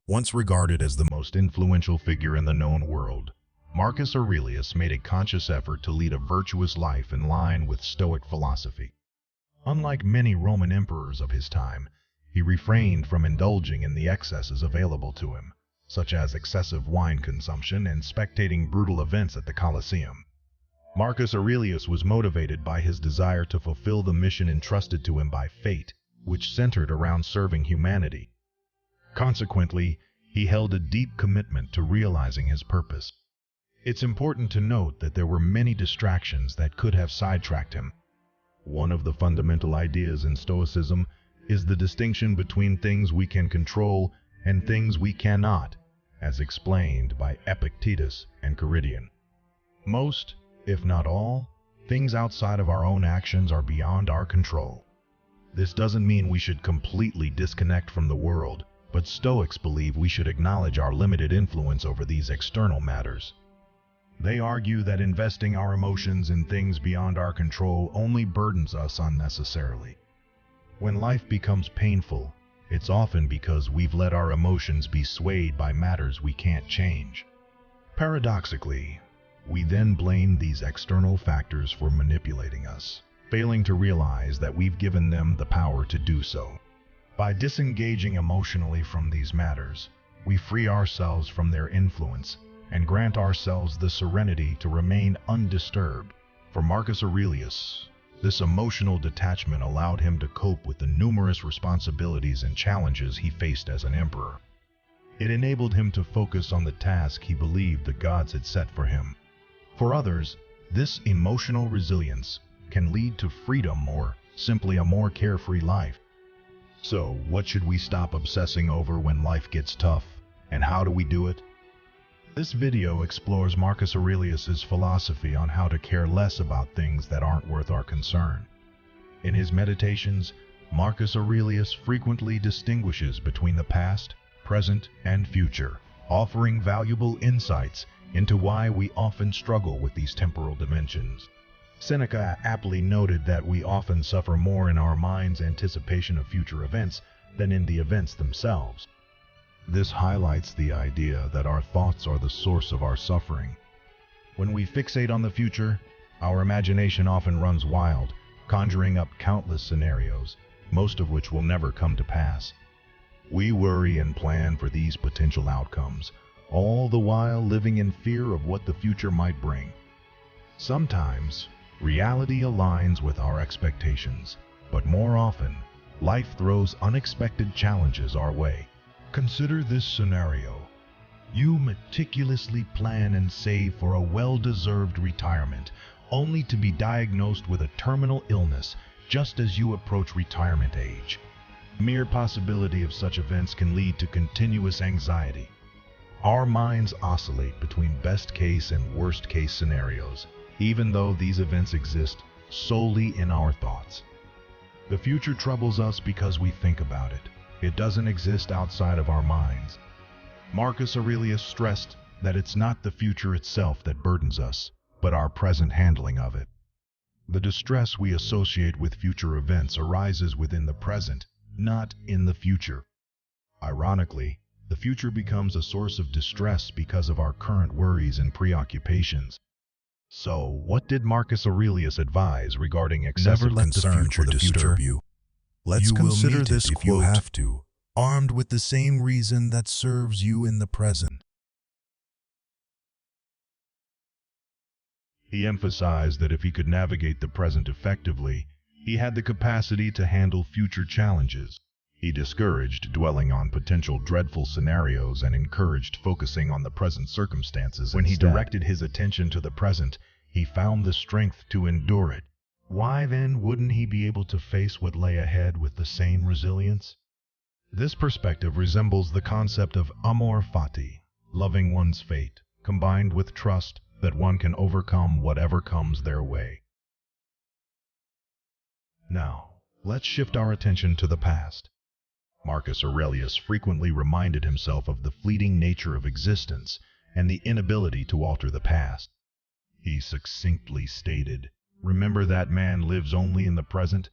Once regarded as the most influential figure in the known world, Marcus Aurelius made a conscious effort to lead a virtuous life in line with Stoic philosophy. Unlike many Roman emperors of his time, he refrained from indulging in the excesses available to him, such as excessive wine consumption and spectating brutal events at the Colosseum. Marcus Aurelius was motivated by his desire to fulfill the mission entrusted to him by fate, which centered around serving humanity. Consequently, he held a deep commitment to realizing his purpose. It's important to note that there were many distractions that could have sidetracked him. One of the fundamental ideas in Stoicism is the distinction between things we can control and things we cannot, as explained by Epictetus and Caridian. Most, if not all, things outside of our own actions are beyond our control. This doesn't mean we should completely disconnect from the world, but Stoics believe we should acknowledge our limited influence over these external matters. They argue that investing our emotions in things beyond our control only burdens us unnecessarily. When life becomes painful, it's often because we've let our emotions be swayed by matters we can't change. Paradoxically, we then blame these external factors for manipulating us, failing to realize that we've given them the power to do so. By disengaging emotionally from these matters, we free ourselves from their influence and grant ourselves the serenity to remain undisturbed. For Marcus Aurelius, this emotional detachment allowed him to cope with the numerous responsibilities and challenges he faced as an emperor. It enabled him to focus on the task he believed the gods had set for him. For others, this emotional resilience can lead to freedom or simply a more carefree life. So, what should we stop obsessing over when life gets tough, and how do we do it? This video explores Marcus Aurelius's philosophy on how to care less about things that aren't worth our concern. In his meditations, Marcus Aurelius frequently distinguishes between the past, present, and future, offering valuable insights into why we often struggle with these temporal dimensions. Seneca aptly noted that we often suffer more in our mind's anticipation of future events than in the events themselves. This highlights the idea that our thoughts are the source of our suffering. When we fixate on the future, our imagination often runs wild, conjuring up countless scenarios, most of which will never come to pass. We worry and plan for these potential outcomes, all the while living in fear of what the future might bring. Sometimes, reality aligns with our expectations, but more often, life throws unexpected challenges our way. Consider this scenario. You meticulously plan and save for a well-deserved retirement, only to be diagnosed with a terminal illness just as you approach retirement age. Mere possibility of such events can lead to continuous anxiety. Our minds oscillate between best-case and worst-case scenarios, even though these events exist solely in our thoughts. The future troubles us because we think about it. It doesn't exist outside of our minds. Marcus Aurelius stressed that it's not the future itself that burdens us, but our present handling of it. The distress we associate with future events arises within the present, not in the future. Ironically, the future becomes a source of distress because of our current worries and preoccupations. So, what did Marcus Aurelius advise regarding excessive concern for the future? Let's consider this if you quote, have to. armed with the same reason that serves you in the present. He emphasized that if he could navigate the present effectively, he had the capacity to handle future challenges. He discouraged dwelling on potential dreadful scenarios and encouraged focusing on the present circumstances. When he directed his attention to the present, he found the strength to endure it. Why then wouldn't he be able to face what lay ahead with the same resilience? This perspective resembles the concept of amor fati, loving one's fate, combined with trust that one can overcome whatever comes their way. Now, let's shift our attention to the past. Marcus Aurelius frequently reminded himself of the fleeting nature of existence and the inability to alter the past. He succinctly stated, "Remember that man lives only in the present."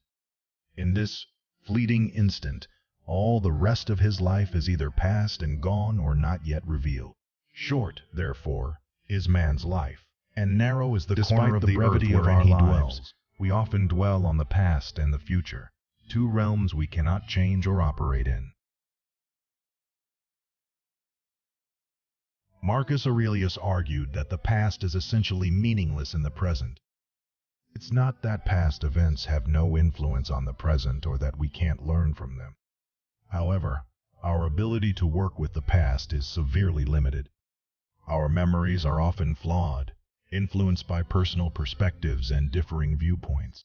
In this fleeting instant, All the rest of his life is either past and gone or not yet revealed. Short, therefore, is man's life, and narrow is the corner of the brevity of our lives. We often dwell on the past and the future, two realms we cannot change or operate in. Marcus Aurelius argued that the past is essentially meaningless in the present. It's not that past events have no influence on the present or that we can't learn from them. However, our ability to work with the past is severely limited. Our memories are often flawed, influenced by personal perspectives and differing viewpoints.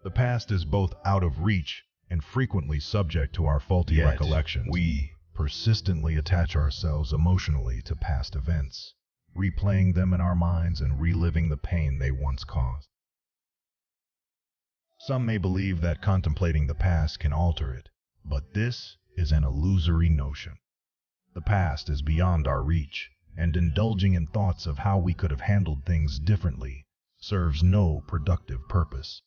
The past is both out of reach and frequently subject to our faulty recollections. We persistently attach ourselves emotionally to past events, replaying them in our minds and reliving the pain they once caused. Some may believe that contemplating the past can alter it, but this is an illusory notion. The past is beyond our reach, and indulging in thoughts of how we could have handled things differently serves no productive purpose.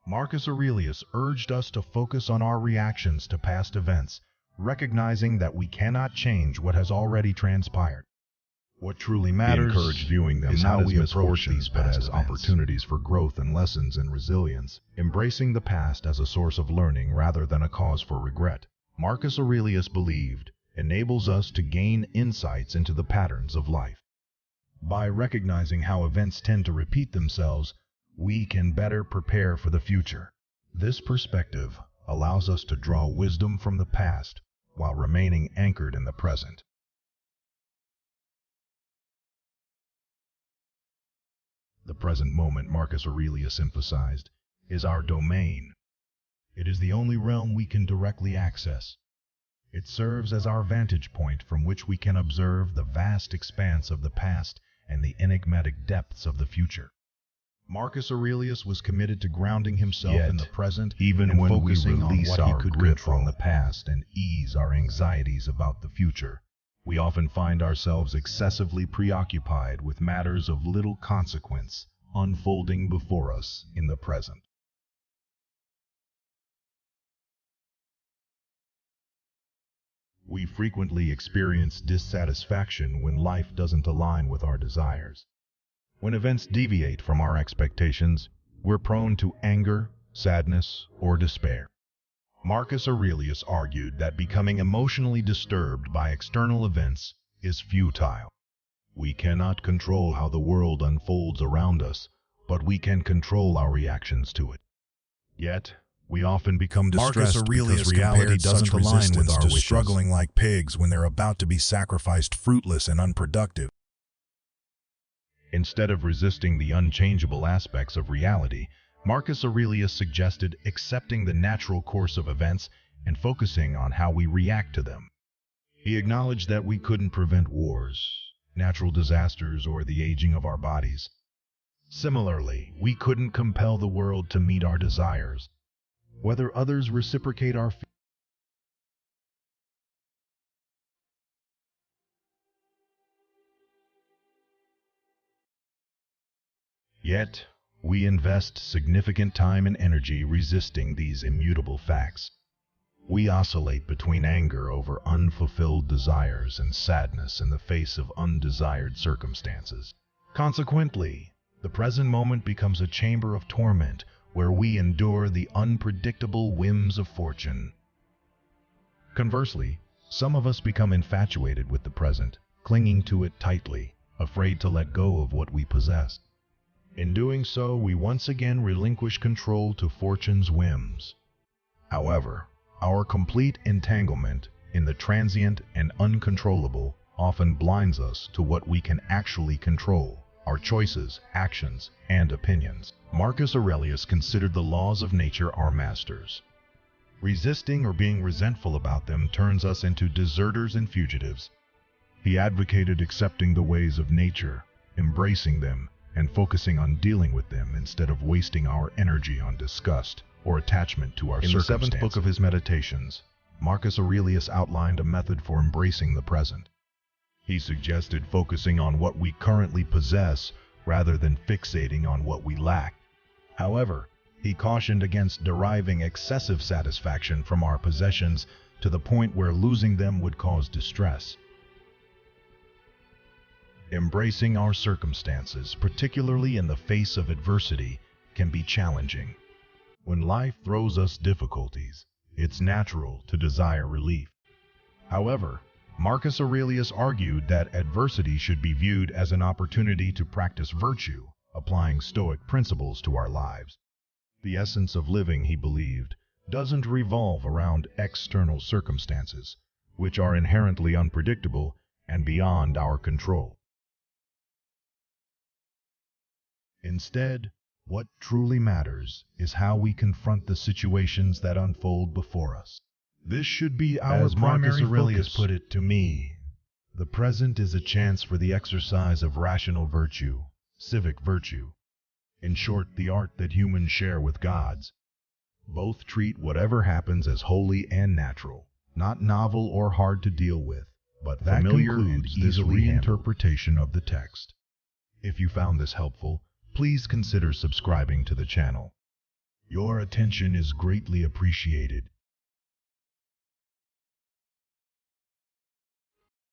Marcus Aurelius urged us to focus on our reactions to past events, recognizing that we cannot change what has already transpired. What truly matters viewing them is how we approach these but as opportunities for growth and lessons in resilience, embracing the past as a source of learning rather than a cause for regret. Marcus Aurelius believed enables us to gain insights into the patterns of life. By recognizing how events tend to repeat themselves, we can better prepare for the future. This perspective allows us to draw wisdom from the past while remaining anchored in the present. The present moment, Marcus Aurelius emphasized, is our domain. It is the only realm we can directly access. It serves as our vantage point from which we can observe the vast expanse of the past and the enigmatic depths of the future. Marcus Aurelius was committed to grounding himself in the present, even when focusing on what he could control the past and ease our anxieties about the future. We often find ourselves excessively preoccupied with matters of little consequence unfolding before us in the present. We frequently experience dissatisfaction when life doesn't align with our desires. When events deviate from our expectations, we're prone to anger, sadness, or despair. Marcus Aurelius argued that becoming emotionally disturbed by external events is futile. We cannot control how the world unfolds around us, but we can control our reactions to it. Yet, we often become distressed because reality doesn't align with our wishes. Struggling like pigs when they're about to be sacrificed, fruitless and unproductive. Instead of resisting the unchangeable aspects of reality, Marcus Aurelius suggested accepting the natural course of events and focusing on how we react to them. He acknowledged that we couldn't prevent wars, natural disasters, or the aging of our bodies. Similarly, we couldn't compel the world to meet our desires. Whether others reciprocate our feelings. Yet, we invest significant time and energy resisting these immutable facts. We oscillate between anger over unfulfilled desires and sadness in the face of undesired circumstances. Consequently, the present moment becomes a chamber of torment where we endure the unpredictable whims of fortune. Conversely, some of us become infatuated with the present, clinging to it tightly, afraid to let go of what we possess. In doing so, we once again relinquish control to fortune's whims. However, our complete entanglement in the transient and uncontrollable often blinds us to what we can actually control: our choices, actions, and opinions. Marcus Aurelius considered the laws of nature our masters. Resisting or being resentful about them turns us into deserters and fugitives. He advocated accepting the ways of nature, embracing them, and focusing on dealing with them instead of wasting our energy on disgust or attachment to our circumstances. In the 7th book of his Meditations, Marcus Aurelius outlined a method for embracing the present. He suggested focusing on what we currently possess rather than fixating on what we lack. However, he cautioned against deriving excessive satisfaction from our possessions to the point where losing them would cause distress. Embracing our circumstances, particularly in the face of adversity, can be challenging. When life throws us difficulties, it's natural to desire relief. However, Marcus Aurelius argued that adversity should be viewed as an opportunity to practice virtue, applying Stoic principles to our lives. The essence of living, he believed, doesn't revolve around external circumstances, which are inherently unpredictable and beyond our control. Instead, what truly matters is how we confront the situations that unfold before us. This should be our As primary Marcus Aurelius focus. Put it to me, the present is a chance for the exercise of rational virtue, civic virtue. In short, the art that humans share with gods. Both treat whatever happens as holy and natural, not novel or hard to deal with, but That familiar and concludes this easily handled. reinterpretation of the text. If you found this helpful, please consider subscribing to the channel. Your attention is greatly appreciated.